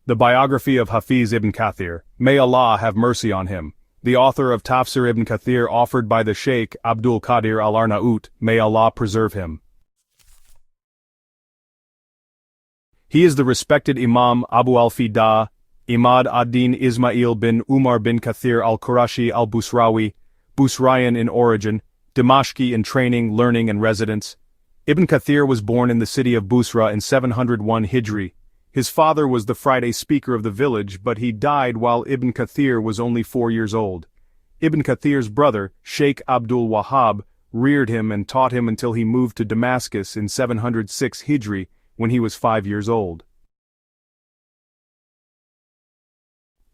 The biography of Hafiz Ibn Kathir, may Allah have mercy on him. The author of Tafsir Ibn Kathir offered by the Shaykh Abdul Qadir Al-Arna'ut, may Allah preserve him. He is the respected Imam Abu al-Fida, Imad ad-Din Ismail bin Umar bin Kathir al-Qurashi al-Busrawi, Busrayan in origin, Dimashqi in training, learning and residence. Ibn Kathir was born in the city of Busra in 701 Hijri. His father was the Friday speaker of the village, but he died while Ibn Kathir was only 4 years old. Ibn Kathir's brother, Shaykh Abdul Wahhab, reared him and taught him until he moved to Damascus in 706 Hijri, when he was 5 years old.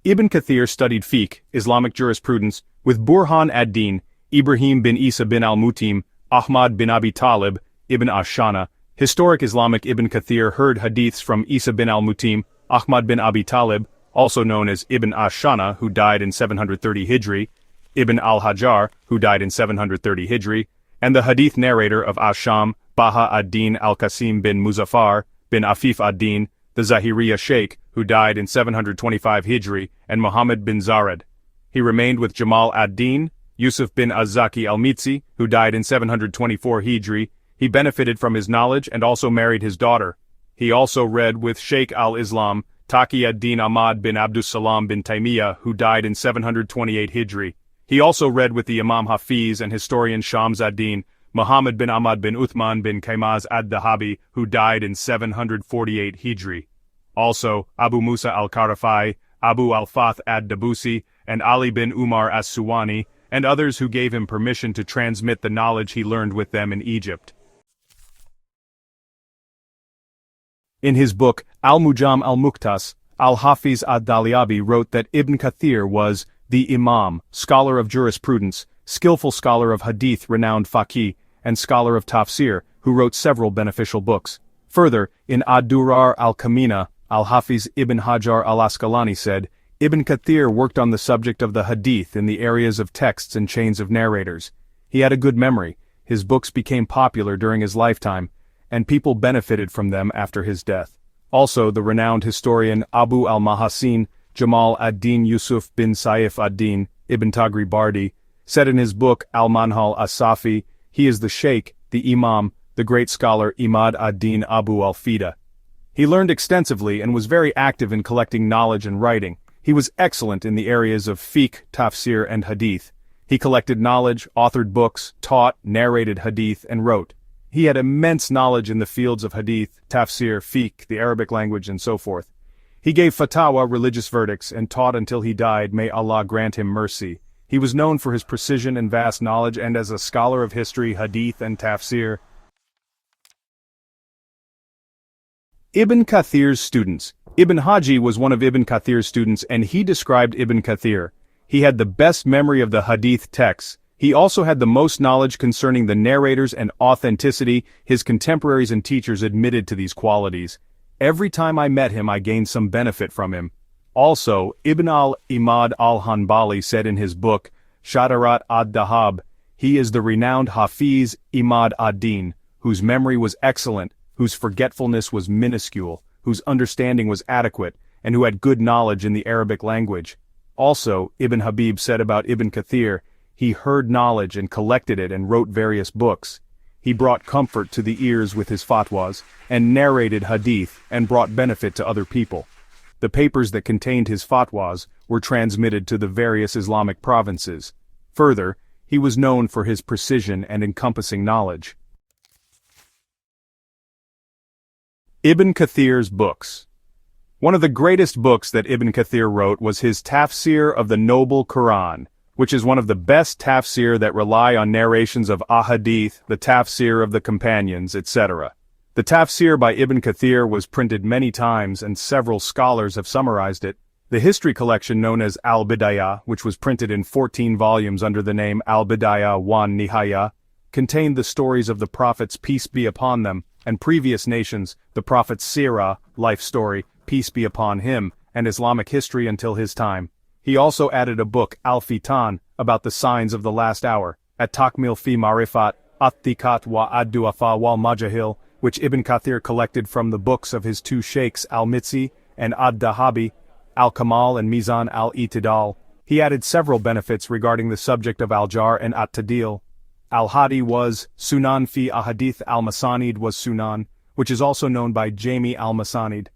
Ibn Kathir studied fiqh, Islamic jurisprudence, with Burhan ad-Din, Ibrahim bin Isa bin al-Mutim, Ahmad bin Abi Talib, Ibn Ashana. Historic Islamic Ibn Kathir heard hadiths from Isa bin al-Mutim, Ahmad bin Abi Talib, also known as Ibn Ashana, who died in 730 Hijri, Ibn al-Hajar, who died in 730 Hijri, and the hadith narrator of Asham, Baha ad-Din al-Qasim bin Muzaffar, bin Afif ad-Din, the Zahiriya Shaykh, who died in 725 Hijri, and Muhammad bin Zared. He remained with Jamal ad-Din, Yusuf bin Az-Zaki al-Mitzi, who died in 724 Hijri. He benefited from his knowledge and also married his daughter. He also read with Shaykh al-Islam, Taqi ad-Din Ahmad bin Darussalam bin Taymiyyah, who died in 728 Hijri. He also read with the Imam Hafiz and historian Shams ad-Din, Muhammad bin Ahmad bin Uthman bin Kaymaz ad-Dahabi, who died in 748 Hijri. Also, Abu Musa al-Karafai, Abu al-Fath ad-Dabusi, and Ali bin Umar as-Suwani, and others who gave him permission to transmit the knowledge he learned with them in Egypt. In his book, Al-Mujam al-Muqtas, Al-Hafiz ad-Daliabi wrote that Ibn Kathir was the Imam, scholar of jurisprudence, skillful scholar of hadith, renowned faqih, and scholar of tafsir, who wrote several beneficial books. Further, in Ad-Durar al-Kamina, Al-Hafiz Ibn Hajar al-Asqalani said, Ibn Kathir worked on the subject of the hadith in the areas of texts and chains of narrators. He had a good memory, his books became popular during his lifetime, and people benefited from them after his death. Also, the renowned historian Abu al-Mahasin, Jamal ad-Din Yusuf bin Saif ad-Din, Ibn Tagri Bardi, said in his book Al-Manhal as-Safi, he is the Shaykh, the Imam, the great scholar Imad ad-Din Abu al-Fida. He learned extensively and was very active in collecting knowledge and writing. He was excellent in the areas of fiqh, tafsir and hadith. He collected knowledge, authored books, taught, narrated hadith and wrote. He had immense knowledge in the fields of hadith, tafsir, fiqh, the Arabic language and so forth. He gave fatwa, religious verdicts, and taught until he died, may Allah grant him mercy. He was known for his precision and vast knowledge and as a scholar of history, hadith and tafsir. Ibn Kathir's students. Ibn Haji was one of Ibn Kathir's students and he described Ibn Kathir. He had the best memory of the hadith texts. He also had the most knowledge concerning the narrators and authenticity. His contemporaries and teachers admitted to these qualities. Every time I met him I gained some benefit from him. Also, Ibn al-Imad al-Hanbali said in his book, Shadarat ad-Dahab, he is the renowned Hafiz Imad ad-Din, whose memory was excellent, whose forgetfulness was minuscule, whose understanding was adequate, and who had good knowledge in the Arabic language. Also, Ibn Habib said about Ibn Kathir, he heard knowledge and collected it and wrote various books. He brought comfort to the ears with his fatwas, and narrated hadith and brought benefit to other people. The papers that contained his fatwas were transmitted to the various Islamic provinces. Further, he was known for his precision and encompassing knowledge. Ibn Kathir's books. One of the greatest books that Ibn Kathir wrote was his Tafsir of the Noble Quran, which is one of the best tafsir that rely on narrations of ahadith, the tafsir of the companions, etc. The tafsir by Ibn Kathir was printed many times and several scholars have summarized it. The history collection known as Al-Bidayah, which was printed in 14 volumes under the name Al-Bidayah wan Nihaya, contained the stories of the prophets peace be upon them, and previous nations, the prophet's sirah, life story, peace be upon him, and Islamic history until his time. He also added a book, Al-Fitan, about the signs of the last hour, At-Takmil fi Marifat, At-Thikat wa Ad-Du'afa wal Majahil, which Ibn Kathir collected from the books of his two sheikhs Al-Mitzi and Ad-Dahabi, Al-Kamal and Mizan al-Itidal. He added several benefits regarding the subject of Al-Jar and At-Tadil. Al-Hadi was Sunan fi Ahadith al-Masanid was Sunan, which is also known by Jami al-Masanid.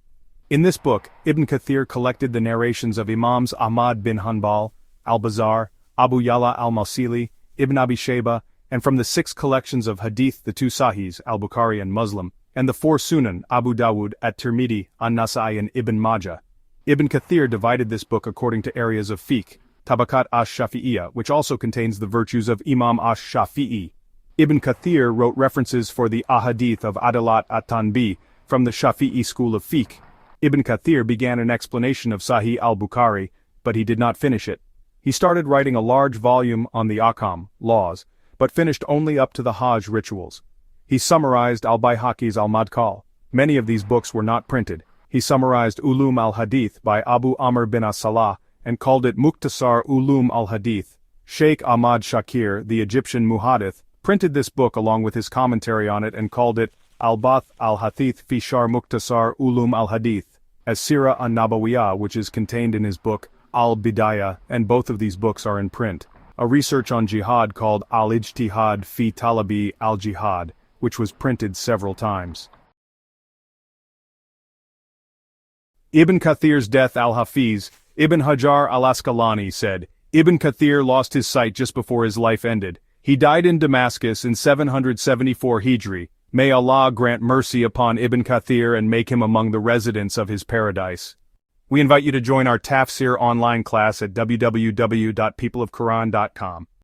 In this book, Ibn Kathir collected the narrations of Imams Ahmad bin Hanbal, Al-Bazar, Abu Yala al-Mawsili, Ibn Abi Shayba, and from the 6 collections of Hadith the 2 Sahihs, Al-Bukhari and Muslim, and the 4 Sunan, Abu Dawud, At-Tirmidhi, An-Nasa'i and Ibn Majah. Ibn Kathir divided this book according to areas of fiqh, Tabakat ash-Shafi'iyya, which also contains the virtues of Imam ash-Shafi'i. Ibn Kathir wrote references for the Ahadith of Adalat at-Tanbih from the Shafi'i school of fiqh. Ibn Kathir began an explanation of Sahih al-Bukhari, but he did not finish it. He started writing a large volume on the Ahkam, laws, but finished only up to the Hajj rituals. He summarized al-Bayhaqi's al-Madkhal. Many of these books were not printed. He summarized Ulum al-Hadith by Abu Amr bin as-Salah and called it Mukhtasar Ulum al-Hadith. Shaykh Ahmad Shakir, the Egyptian muhaddith, printed this book along with his commentary on it and called it Al-Bath al-Hadith fi Shar Mukhtasar Ulum al-Hadith, as Sirah an-Nabawiyah, which is contained in his book Al-Bidayah, and both of these books are in print. A research on jihad called Al-Ijtihad fi Talabi al-Jihad, which was printed several times. Ibn Kathir's death. Al-Hafiz, Ibn Hajar al-Asqalani said, Ibn Kathir lost his sight just before his life ended. He died in Damascus in 774 Hijri. May Allah grant mercy upon Ibn Kathir and make him among the residents of his paradise. We invite you to join our Tafsir online class at www.peopleofquran.com.